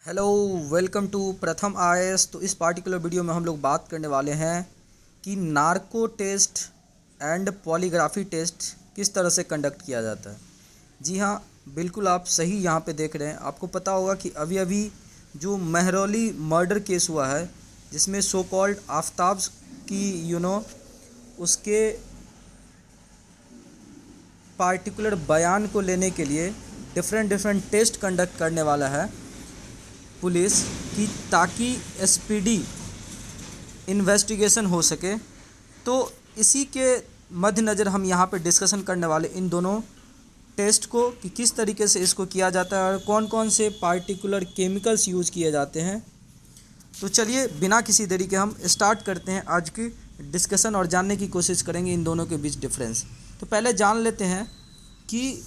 Hello, welcome to प्रथम IAS. तो इस पार्टिकुलर वीडियो में हम लोग बात करने वाले हैं कि narco test and polygraphy test किस तरह से कंडक्ट किया जाता है। जी हाँ, बिल्कुल आप सही यहाँ पे देख रहे हैं। आपको पता होगा कि अभी अभी जो महरौली मर्डर केस हुआ है, जिसमें सो कॉल्ड आफ्ताब की उसके पार्टिकुलर बयान को लेने के लिए डिफरेंट टेस्ट कंडक्ट करने वाला है पुलिस की, ताकि स्पीडी इन्वेस्टिगेशन हो सके। तो इसी के मद्देनज़र हम यहाँ पे डिस्कशन करने वाले इन दोनों टेस्ट को कि किस तरीके से इसको किया जाता है और कौन कौन से पार्टिकुलर केमिकल्स यूज़ किए जाते हैं। तो चलिए बिना किसी देरी के हम स्टार्ट करते हैं आज की डिस्कशन और जानने की कोशिश करेंगे इन दोनों के बीच डिफरेंस। तो पहले जान लेते हैं कि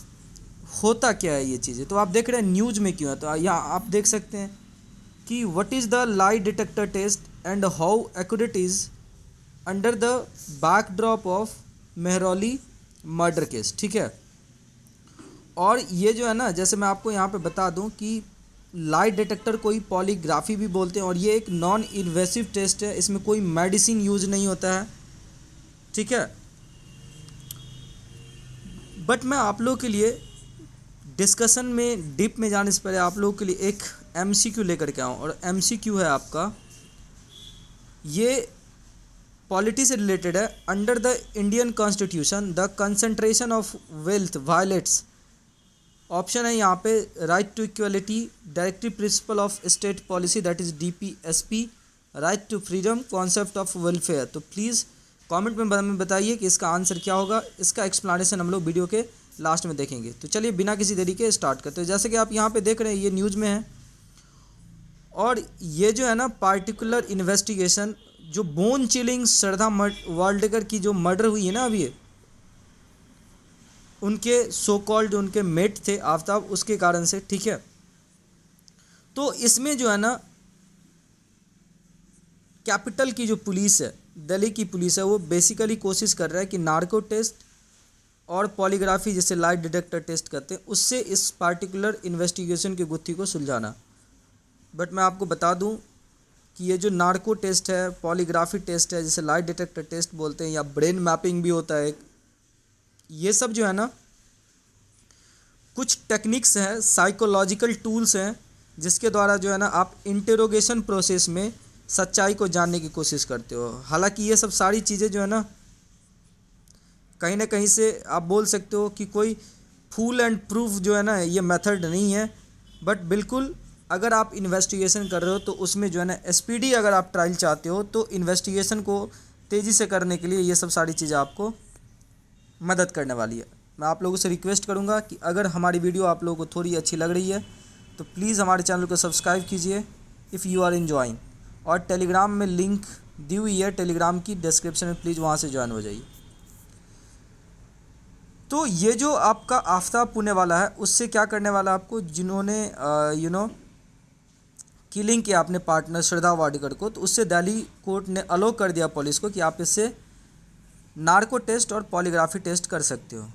होता क्या है ये चीज़ें। तो आप देख रहे हैं न्यूज़ में क्यों है, तो यहाँ आप देख सकते हैं कि what is the lie detector test and how accurate is under the backdrop of Mehrauli murder case. ठीक है, और ये जो है ना, जैसे मैं आपको यहाँ पे बता दूँ कि लाई डिटेक्टर कोई पॉलीग्राफी भी बोलते हैं और ये एक नॉन इन्वेसिव टेस्ट है। इसमें कोई मेडिसिन यूज नहीं होता है। ठीक है, बट मैं आप लोगों के लिए डिस्कशन में डीप में जाने से पहले आप लोगों के लिए एक एमसीक्यू लेकर के आऊँ। और एमसीक्यू है आपका, ये पॉलिटी से रिलेटेड है। Under the Indian constitution the concentration of wealth violates, option है यहाँ पे right to equality, directive principle of state policy that is DPSP, right to freedom, concept of welfare. तो प्लीज़ कमेंट में हमें बताइए कि इसका आंसर क्या होगा। इसका एक्सप्लेनेशन हम लोग वीडियो के लास्ट में देखेंगे। तो चलिए बिना किसी देरी के स्टार्ट करते हैं। जैसे कि आप यहाँ पे देख रहे हैं, ये न्यूज़ में है और ये जो है ना पार्टिकुलर इन्वेस्टिगेशन, जो बोन चिलिंग श्रद्धा वाल्डेकर की जो मर्डर हुई है ना अभी, उनके सो कॉल्ड उनके मेट थे आफ्ताब, उसके कारण से। ठीक है, तो इसमें जो है ना कैपिटल की जो पुलिस है, दिल्ली की पुलिस है, वो बेसिकली कोशिश कर रहा है कि नार्को टेस्ट और पॉलीग्राफी जैसे लाइट डिटेक्टर टेस्ट करते हैं, उससे इस पार्टिकुलर इन्वेस्टिगेशन की गुत्थी को सुलझाना। बट मैं आपको बता दूं कि ये जो नार्को टेस्ट है, पॉलीग्राफी टेस्ट है, जिसे लाइट डिटेक्टर टेस्ट बोलते हैं, या ब्रेन मैपिंग भी होता है एक, ये सब जो है ना कुछ टेक्निक्स हैं, साइकोलॉजिकल टूल्स हैं, जिसके द्वारा जो है ना आप इंटेरोगेशन प्रोसेस में सच्चाई को जानने की कोशिश करते हो। हालांकि ये सब सारी चीज़ें जो है ना कहीं ना कहीं से आप बोल सकते हो कि कोई फुल एंड प्रूफ जो है ना ये मेथड नहीं है, बट बिल्कुल अगर आप इन्वेस्टिगेशन कर रहे हो तो उसमें जो है ना स्पीडी अगर आप ट्रायल चाहते हो तो इन्वेस्टिगेशन को तेज़ी से करने के लिए ये सब सारी चीज़ें आपको मदद करने वाली है। मैं आप लोगों से रिक्वेस्ट करूंगा कि अगर हमारी वीडियो आप लोगों को थोड़ी अच्छी लग रही है तो प्लीज़ हमारे चैनल को सब्सक्राइब कीजिए इफ़ यू आर एंजॉइंग। और टेलीग्राम में लिंक दी हुई है टेलीग्राम की डिस्क्रिप्शन में, प्लीज़ वहाँ से ज्वाइन हो जाइए। तो ये जो आपका आफ्ताब पुणे वाला है, उससे क्या करने वाला है आपको, जिन्होंने किलिंग किया अपने पार्टनर श्रद्धा वाडेकर को, तो उससे दिल्ली कोर्ट ने अलो कर दिया पुलिस को कि आप इससे नार्को टेस्ट और पॉलीग्राफी टेस्ट कर सकते हो।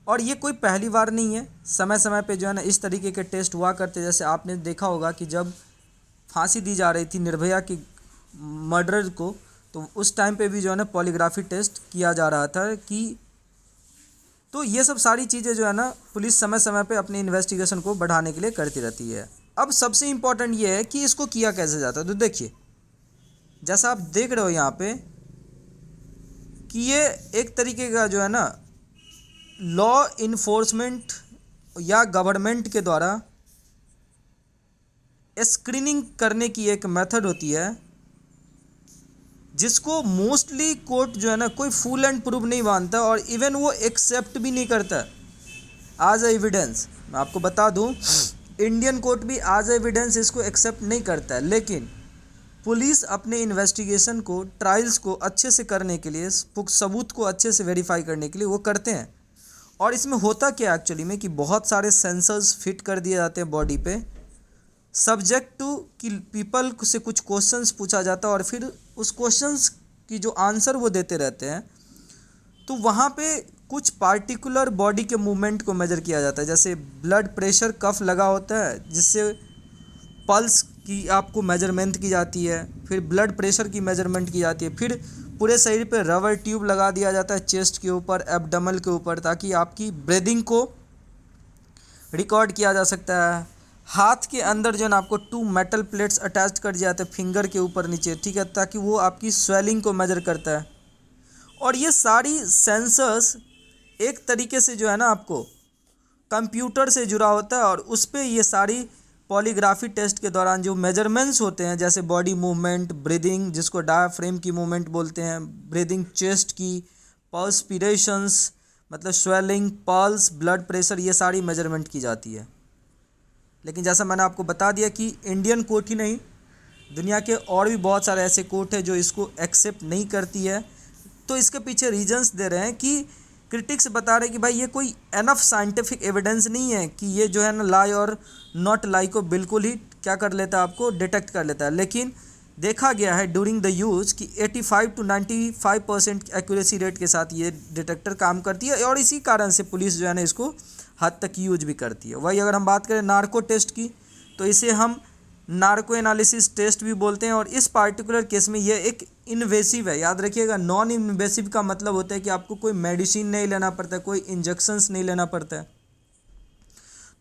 और ये कोई पहली बार नहीं है, समय समय पे जो है ना इस तरीके के टेस्ट हुआ करते। जैसे आपने देखा होगा कि जब फांसी दी जा रही थी निर्भया की मर्डर को, तो उस टाइम पे भी जो है ना पॉलीग्राफी टेस्ट किया जा रहा था कि, तो ये सब सारी चीज़ें जो है ना पुलिस समय समय पे अपनी इन्वेस्टिगेशन को बढ़ाने के लिए करती रहती है। अब सबसे इम्पॉर्टेंट ये है कि इसको किया कैसे जाता है। तो देखिए, जैसा आप देख रहे हो यहाँ पे कि ये एक तरीके का जो है ना लॉ इन्फोर्समेंट या गवर्नमेंट के द्वारा स्क्रीनिंग करने की एक मेथड होती है, जिसको मोस्टली कोर्ट जो है ना कोई फुल एंड प्रूफ नहीं मानता और इवन वो एक्सेप्ट भी नहीं करता एज एविडेंस। मैं आपको बता दूं, इंडियन कोर्ट भी एज एविडेंस इसको एक्सेप्ट नहीं करता है, लेकिन पुलिस अपने इन्वेस्टिगेशन को, ट्रायल्स को अच्छे से करने के लिए, सबूत को अच्छे से वेरीफाई करने के लिए वो करते हैं। और इसमें होता क्या एक्चुअली में कि बहुत सारे सेंसर्स फिट कर दिए जाते हैं बॉडी पे, सब्जेक्ट टू कि पीपल से कुछ क्वेश्चंस पूछा जाता है और फिर उस क्वेश्चंस की जो आंसर वो देते रहते हैं, तो वहाँ पे कुछ पार्टिकुलर बॉडी के मूवमेंट को मेजर किया जाता है। जैसे ब्लड प्रेशर कफ लगा होता है, जिससे पल्स की आपको मेजरमेंट की जाती है, फिर ब्लड प्रेशर की मेजरमेंट की जाती है, फिर पूरे शरीर पे रबर ट्यूब लगा दिया जाता है चेस्ट के ऊपर, एब्डोमेन के ऊपर, ताकि आपकी ब्रीदिंग को रिकॉर्ड किया जा सकता है। हाथ के अंदर जो है ना आपको 2 मेटल प्लेट्स अटैच कर दिए जाते हैं फिंगर के ऊपर नीचे, ठीक है, ताकि वो आपकी स्वेलिंग को मेजर करता है। और ये सारी सेंसर्स एक तरीके से जो है ना आपको कंप्यूटर से जुड़ा होता है, और उस पर ये सारी पॉलीग्राफी टेस्ट के दौरान जो मेजरमेंट्स होते हैं, जैसे बॉडी मूवमेंट, ब्रीदिंग जिसको डायाफ्रेम की मूवमेंट बोलते हैं, ब्रीदिंग चेस्ट की, पर्स्पिरेशंस मतलब स्वेलिंग, पल्स, ब्लड प्रेशर, ये सारी मेजरमेंट की जाती है। लेकिन जैसा मैंने आपको बता दिया कि इंडियन कोर्ट ही नहीं, दुनिया के और भी बहुत सारे ऐसे कोर्ट है जो इसको एक्सेप्ट नहीं करती है। तो इसके पीछे रीजंस दे रहे हैं कि क्रिटिक्स बता रहे हैं कि भाई ये कोई एनफ साइंटिफिक एविडेंस नहीं है कि ये जो है ना लाई और नॉट लाई को बिल्कुल ही क्या कर लेता है, आपको डिटेक्ट कर लेता है। लेकिन देखा गया है ड्यूरिंग द यूज़ कि 85 to 95% एक्यूरेसी रेट के साथ ये डिटेक्टर काम करती है, और इसी कारण से पुलिस जो है ना इसको हद तक यूज भी करती है। वही अगर हम बात करें नार्को टेस्ट की, तो इसे हम नार्को एनालिसिस टेस्ट भी बोलते हैं, और इस पार्टिकुलर केस में ये एक इन्वेसिव है। याद रखिएगा, नॉन इन्वेसिव का मतलब होता है कि आपको कोई मेडिसिन नहीं लेना पड़ता है, कोई इंजेक्शंस नहीं लेना पड़ता है।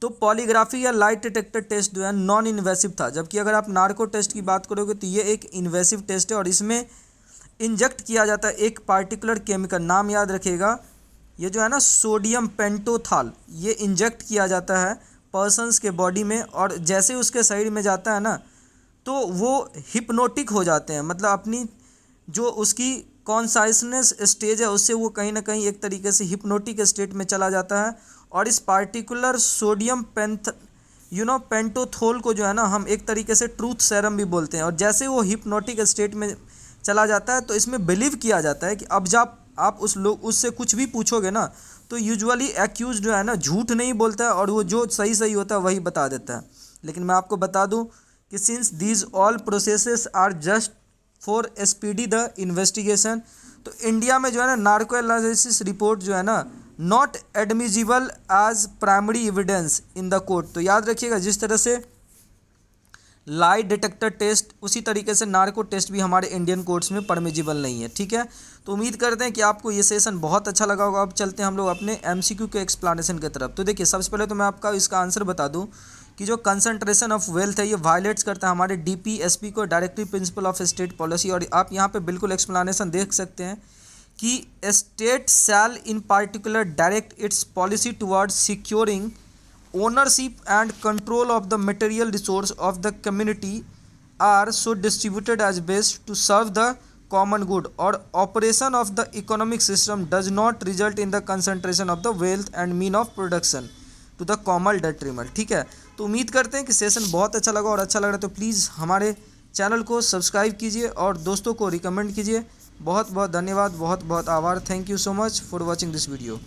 तो पॉलीग्राफी या लाइट डिटेक्टर टेस्ट जो है नॉन इन्वेसिव था, जबकि अगर आप नार्को टेस्ट की बात करोगे तो ये एक इन्वेसिव टेस्ट है, और इसमें इंजेक्ट किया जाता है एक पार्टिकुलर केमिकल, नाम याद रखिएगा, ये जो है ना सोडियम पेंटोथॉल, ये इंजेक्ट किया जाता है पर्सन्स के बॉडी में, और जैसे उसके शरीर में जाता है ना तो वो हिप्नोटिक हो जाते हैं, मतलब अपनी जो उसकी कॉन्साइसनेस स्टेज है उससे वो कहीं ना कहीं एक तरीके से हिप्नोटिक स्टेट में चला जाता है। और इस पार्टिकुलर सोडियम पेंटोथॉल को जो है ना हम एक तरीके से ट्रूथ सेरम भी बोलते हैं, और जैसे वो हिप्नोटिक स्टेट में चला जाता है तो इसमें बिलीव किया जाता है कि अब जब आप उससे कुछ भी पूछोगे ना तो यूजुअली एक्यूज जो है ना झूठ नहीं बोलता है, और वो जो सही सही होता है वही बता देता है। लेकिन मैं आपको बता दूं कि since these all processes are just for speedy the investigation, तो इंडिया में जो है ना नार्को एनालिसिस रिपोर्ट जो है ना not admissible as primary evidence in the court. तो याद रखिएगा, जिस तरह से लाई डिटेक्टर टेस्ट, उसी तरीके से नार्को टेस्ट भी हमारे इंडियन कोर्ट्स में परमिजिबल नहीं है, ठीक है। तो उम्मीद करते हैं कि आपको ये सेशन बहुत अच्छा लगा होगा। अब चलते हैं हम लोग अपने एमसीक्यू के एक्सप्लेनेशन की तरफ। तो देखिए, सबसे पहले तो मैं आपका इसका आंसर बता दूं कि जो कंसंट्रेशन ऑफ वेल्थ है ये वायलेट्स करता है हमारे डीपीएसपी को, directive principle of state policy. और आप यहाँ पे बिल्कुल एक्सप्लेनेशन देख सकते हैं कि state shall in particular direct it's policy towards securing ownership and control of the material resource of the community are so distributed as best to serve the common good, or operation of the economic system does not result in the concentration of the wealth and mean of production to the common detriment। ठीक है, तो उम्मीद करते हैं कि session बहुत अच्छा लगा, और अच्छा लग रहा है तो प्लीज़ हमारे चैनल को सब्सक्राइब कीजिए और दोस्तों को रिकमेंड कीजिए। बहुत बहुत धन्यवाद, बहुत बहुत आभार। Thank you so much for watching this video.